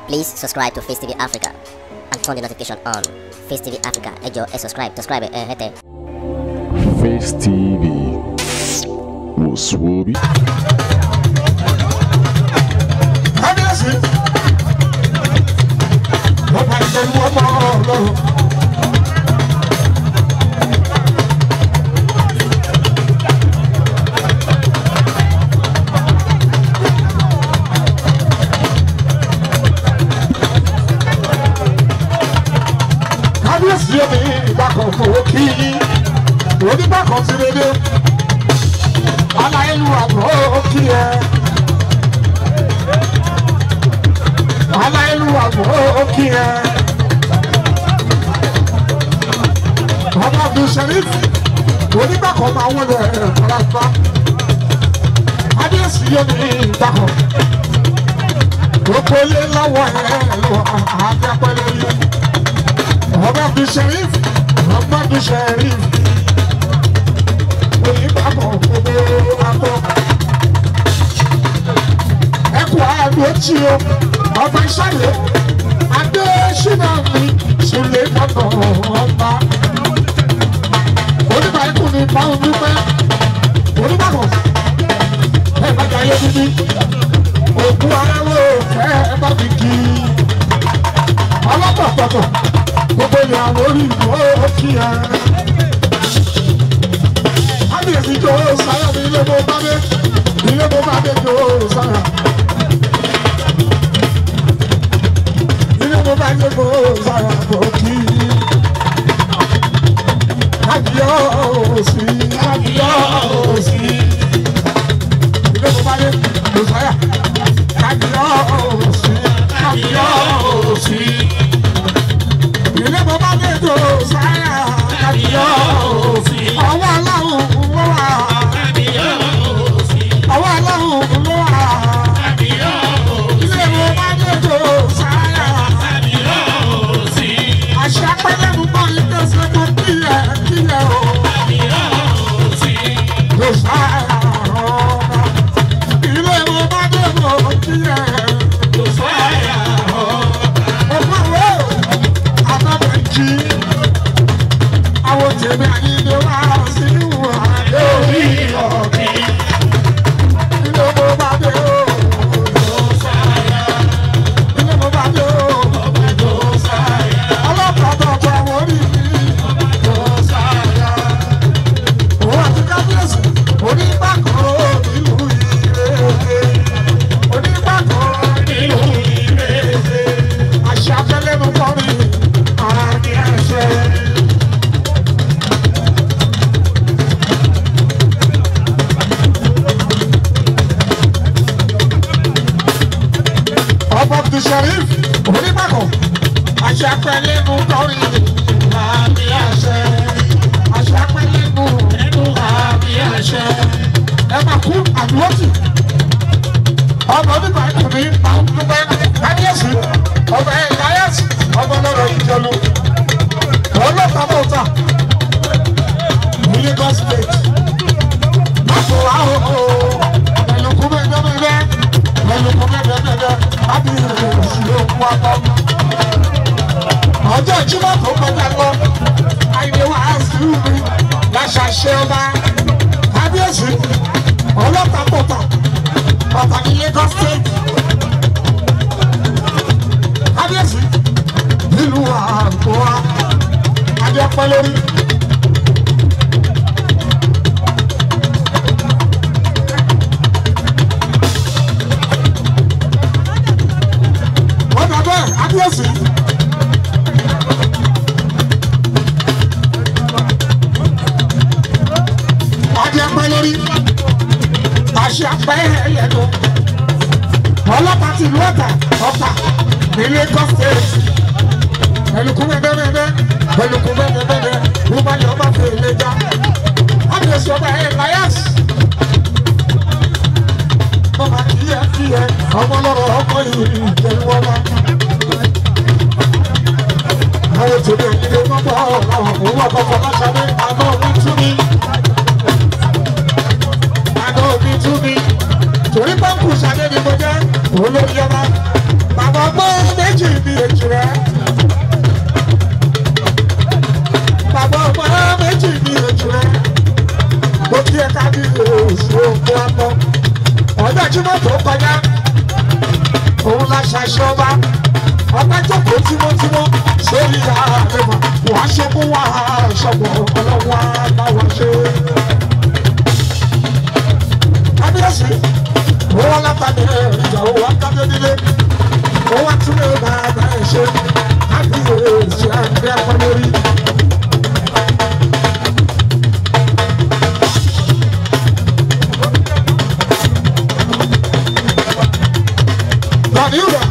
Please subscribe to Face TV Africa and turn the notification on. Face TV Africa, ẹ jọ̀ọ́, subscribe, hete. Face TV was Swoby. Onígbàkan ti dédé aláìlúwà bọ́ òkì ẹ̀ aláìlúwà bọ́ òkì ẹ̀ ọmọ Abdul Sharif onígbàkan máa wọlé ẹ̀ẹ́dẹ́gbàgbà adéṣì yóò ní ìgbàkan gbogbo ilé lọ́wọ́ ẹ̀ lọ́wọ́ àjẹpẹ́lẹ́ yìí ọmọ Abdul Sharif ọmọ Abdul Sharif. Ẹkùn àdótì o, ọba ìṣàlẹ̀, Adéṣínà mi, Sùlẹ̀ bàbá ọba. Onígbà ikú ni báwọn dúpẹ́, onígbàgbọ́, ẹ bá jayé bíbí, òkú aráwọ̀ ẹ bá mi kí. Ọlọ́pàá gbogbo ìyàwó rí ìwọ́ òkì ẹ. Kábíyèsí jó sáyà ní ilé mo bá dé jó sáyà. Ilé mo bá dé jó sáyà kò kí. Kábíyèsí. Ilé mo bá dé jó sáyà. Kábíyèsí. Ilé mo bá dé jó sáyà. Kábíyèsí. Ọwọ́ Ọlọ́run ló wà. Ọwọ́ Ọlọ́run ló wà. Ilé mo bá dé jó sáyà. Àṣà pẹ́lẹ́ mú bọ́ ní tẹ̀sán tó kílẹ̀ o. Jó sáyà ọba. Ilé mo bá dé jó kílẹ̀. Jó sáyà ọba. Ọgbọ́n wo àtọ́bẹ̀ jí. Àwọn tèmi àyíndé wá sí ìwà lórí ọ̀gbìn. Ilé mo bá dé o. Jó sáyà. Ilé mo bá dé o. Jó sáyà. Ọlọ́pàá tọ̀tọ̀ wọ́n rí mi. Jó sáyà. Òun àti kábíyèsí onígbàkọ̀ nílùú Ìrèké. Onígbàkọ̀ nílùú Ìrèké. Àṣà abẹ́lé mo kọ́ mi. Àmì àṣẹ. Ọba Abdul Sharif onígbàkọ̀ àṣà pẹ̀lẹ́ mú kọrin àmì àṣẹ àṣà pẹ̀lẹ́ mú àmì àṣẹ ẹ máa kú àdúrótì ọba onígbà ìkùnmí àwọn dúpẹ́ kábíyèsí ọba ẹ̀yáyàsí ọba lọ́rọ̀ ìjọlú ọlọ́pàá mọ́ta ní Lagos State mọ́tò àwọn ẹ̀lùkú mẹ́gbẹ́mẹ́gbẹ́ láti ìrìnàjò òkú apá. Ọjọ́ ìjímọ̀ tó kọjá lọ, àìní wá sí mi láṣàṣẹ ọba. Kábíyèsí, ọlọ́pàá pọ̀tà, pàtàkì Lagos State. Kábíyèsí, nílùú Àgbọ̀wá, Adéọpẹ́ lórí. Kábíyèsí. Adéọpẹ́ lórí. Àṣẹ apẹ́ ẹ̀yẹ̀dọ̀. Ọlọ́pàá ti ìlú Ọ̀tà ní Lagos State. Ẹlùkú mẹ́bẹ́mẹ́bẹ́. Rúbá ni ọba fi lè já. Kábíyèsí ọba Elias. Ọba kíyẹ. Ọmọ lọ́rọ̀ ọkọ yìí ìjẹun ọba. Àwọn tèmi ìdílé mọ́tò òun àkọ́kọ́ láṣadé àná mi tú mi. Torí pọ́ǹpù ṣadé ni mo jẹ́ olórí ọba. Bàbá gbọ́ èjì rẹ̀. Bàbá ọmọ méjì ní èjì rẹ̀. Mo kí ẹ kábíyèsí òkú àpọ̀. Ọjọ́ Jímọ̀ tó kọjá. Òun la ṣàṣẹ ọba. Ọba jókòó tímọ́tímọ́ sórí àlẹ́mọ̀. Wàá ṣe mú wá ṣọ̀bọ̀ ọlọ́wọ́ àbáwọ̀ ṣe. Kábíyèsí, ó wá látàdé ìjà ó wá kájé nílé. Ó wá tún lè bàbá ẹ̀ ṣe. Kábíyèsí àgbẹ̀ ẹ̀kọ́ lórí. Gbàdúrà.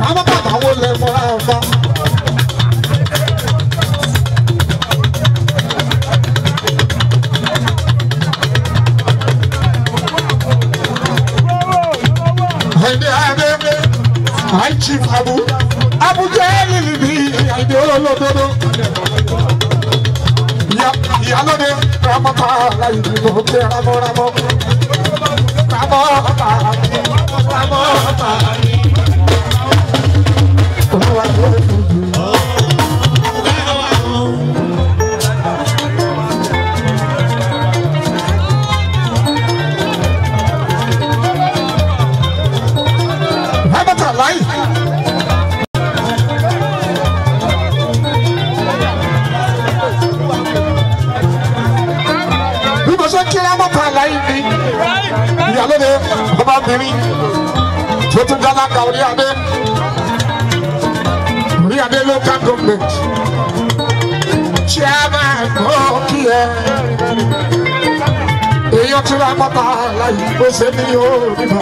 Àwọn bàbá wo lè mọ àbá? Àìdè àdébé, àìjì Abu, Abuja lílì bí àìdè olódodo. Ìyálóde Ramọ́ta láyé ìdìbò pé ramọ́ramọ́. Ramọ́ta. Olúwa ló ń fojú. Ramọ́ta láyé. Kí Ramọ́ta láyé ni ìyálóde ọbabìnrin tó tún gálága orí adé local government chairman kí ẹ èèyàn tí Ramọ́ta láyé ó ṣe ní òrìbà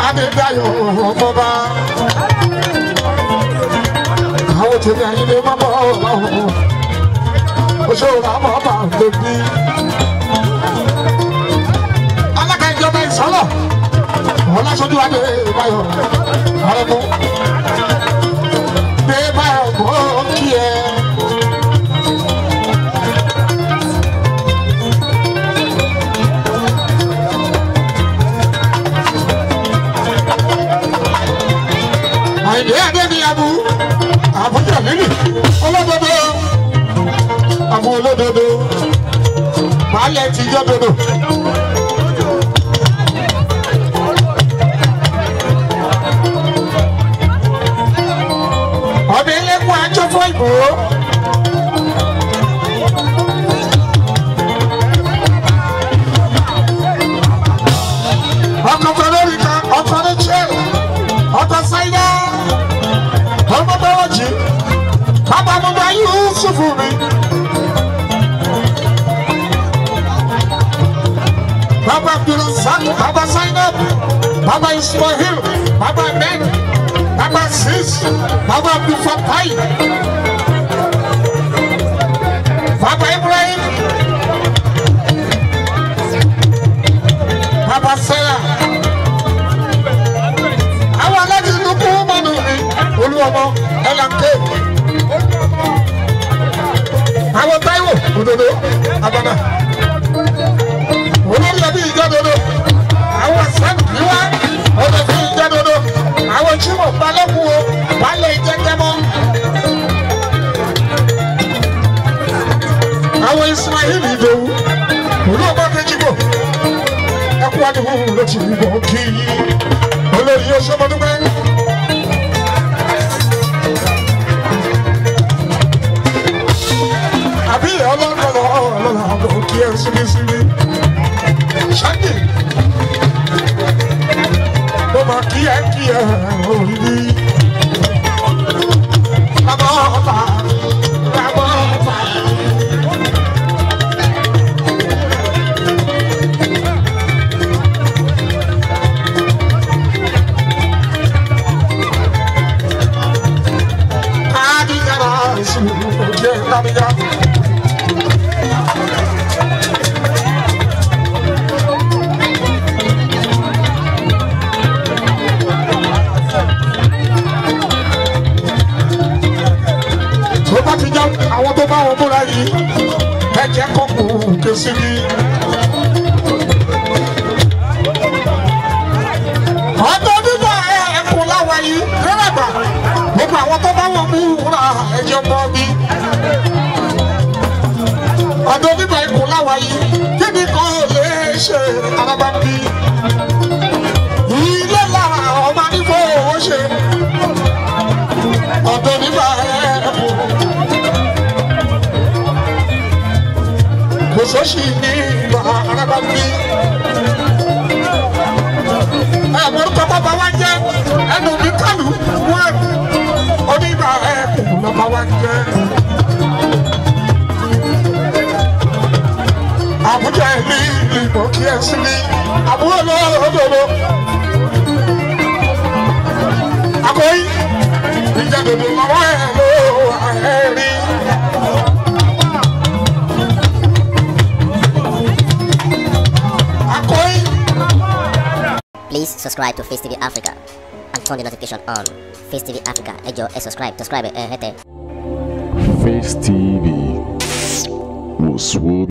Adédáyọ̀ ọmọba àwọn tèmi àyílé mọ́bọ̀ ọ̀hún. Oṣooṣù Ramọ́ta lòdì. Alága ìjọba ìsọ̀lọ̀. Ọlásọjú Adébáyọ̀ Arẹ́mú. Adébáyọ̀ mọ́ kí ẹ. Àìdè Adé ni Abu. Àbújá nílì. Olódodo. Àwọn olódodo baálẹ̀ ti jọ́ dodo. Ọbẹ̀ ilẹ̀kùn àjọ fún ìbò. Ọkọ̀ kan lórí kan, ọkọ̀ ní chẹ́ẹ̀lì, ọkọ̀ sáyidá, ọmọ bọ́wọ́ jì, bàbá mo bá Yusuf mi. Baba Abdulrazak, Baba Zainab, Baba Ismail, Baba Ahmed, Baba Aziz, Baba Abdul Fatai, Baba Ibrahim, Baba Sarah. Àwọn aláàjì ló kú mọ́nù mi, Olúọmọ, LMK. Àwọn Táíwò, òdòdó, Abana. Olórí ẹbí ìjẹ́dodo, àwọn sẹ́nu ìwá, ọ̀dọ̀ fi ìjẹ́dodo, àwọn Jímọ̀ balẹ̀kùn o, balẹ̀ ìjẹ́kẹ́mọ́. Àwọn Ismail Ìdòwú, olóògbé Kejìbò, ẹkú wá ní hùwù ló ti bọ̀ kí olórí yóò ṣe mọ́dúnpẹ́. Àbí ọlọ́run ọ̀rọ̀ kí ẹ síbísíbí. Ṣáàkì mo máa kí ẹ orí bí. Ramọ́ta. Adìyàrá ìṣòro jẹ́ kábíyá. jẹ́ kókò kèsì ni. ọdún nígbà ẹkùn láwa yìí rẹ́rẹ́gbà gbogbo àwọn tó bá wọn mú wúrà ẹ̀jẹ̀ mọ́ mi. ọdún nígbà ẹkùn láwa yìí kí ni kò lè ṣe alábà bí. ilé lára ọmọ nígbà owó ṣe. ọdún nígbà ẹkùn. kò sóṣì ní ìgbà alábà bí. Morúkọ bàbá wa jẹ́ ẹnu mi kánú wọ́n onígbà ẹ̀kún lọ́ba wa jẹ́. Àbújá ẹ̀mí ìbò kí ẹ sí mi, àbúrò lọ́dọ̀dọ̀. Àkóyí ìjà dòdò lọ́wọ́ ẹ̀ ló ẹ̀rí. Àkóyí. Please subscribe to Face TV Africa and turn the notification on. Face TV Africa, ẹ jọ̀ọ́ ẹ subscribe hete. Face TV was Swoby.